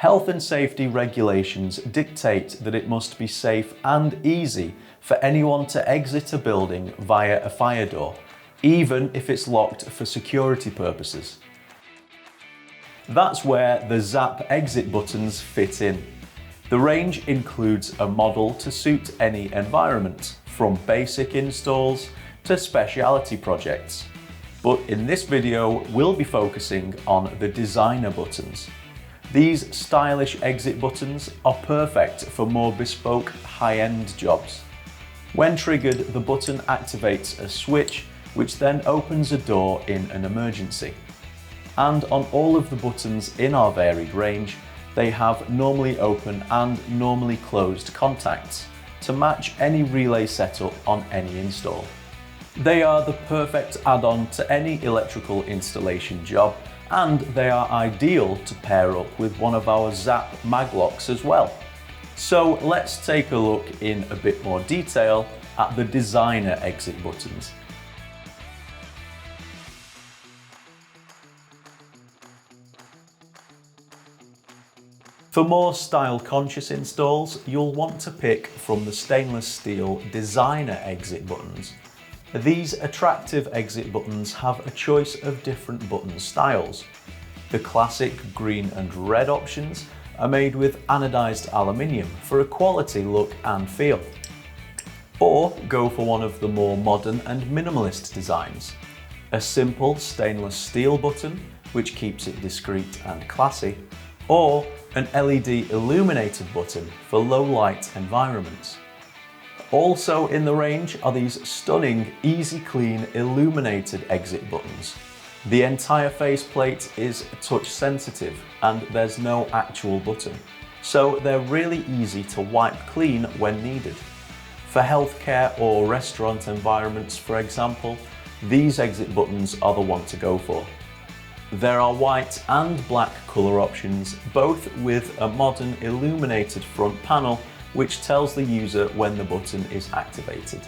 Health and safety regulations dictate that it must be safe and easy for anyone to exit a building via a fire door, even if it's locked for security purposes. That's where the Zap Exit Buttons fit in. The range includes a model to suit any environment, from basic installs to specialty projects. But in this video, we'll be focusing on the designer buttons. These stylish exit buttons are perfect for more bespoke, high-end jobs. When triggered, the button activates a switch, which then opens a door in an emergency. And on all of the buttons in our varied range, they have normally open and normally closed contacts to match any relay setup on any install. They are the perfect add-on to any electrical installation job, and they are ideal to pair up with one of our Zap maglocks as well. So let's take a look in a bit more detail at the designer exit buttons. For more style-conscious installs, you'll want to pick from the stainless steel designer exit buttons. These attractive exit buttons have a choice of different button styles. The classic green and red options are made with anodized aluminium for a quality look and feel. Or go for one of the more modern and minimalist designs. A simple stainless steel button, which keeps it discreet and classy, or an LED illuminated button for low light environments. Also in the range are these stunning easy clean illuminated exit buttons. The entire faceplate is touch sensitive and there's no actual button, so they're really easy to wipe clean when needed. For healthcare or restaurant environments, for example, these exit buttons are the one to go for. There are white and black colour options, both with a modern illuminated front panel which tells the user when the button is activated.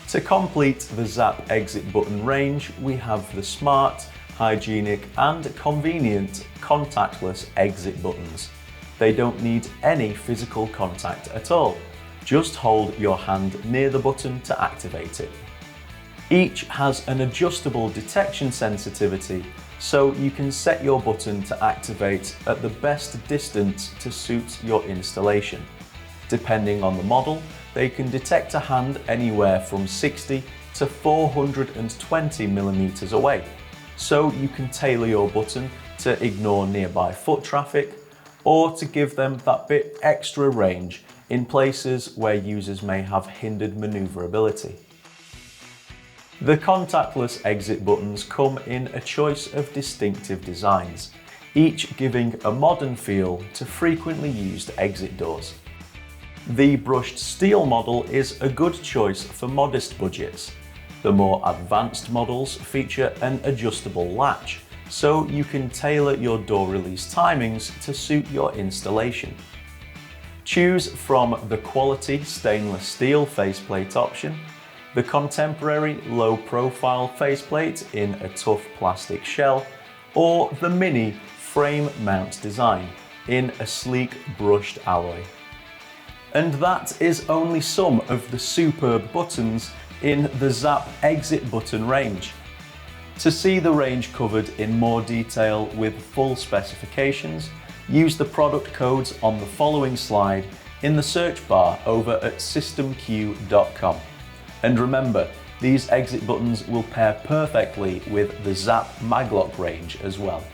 To complete the Zap exit button range, we have the smart, hygienic and convenient contactless exit buttons. They don't need any physical contact at all. Just hold your hand near the button to activate it. Each has an adjustable detection sensitivity, so you can set your button to activate at the best distance to suit your installation. Depending on the model, they can detect a hand anywhere from 60 to 420 millimeters away, so you can tailor your button to ignore nearby foot traffic or to give them that bit extra range in places where users may have hindered maneuverability. The contactless exit buttons come in a choice of distinctive designs, each giving a modern feel to frequently used exit doors. The brushed steel model is a good choice for modest budgets. The more advanced models feature an adjustable latch, so you can tailor your door release timings to suit your installation. Choose from the quality stainless steel faceplate option, the contemporary low-profile faceplate in a tough plastic shell, or the mini frame mount design in a sleek brushed alloy. And that is only some of the superb buttons in the Zap exit button range. To see the range covered in more detail with full specifications, use the product codes on the following slide in the search bar over at systemq.com. And remember, these exit buttons will pair perfectly with the Zap maglock range as well.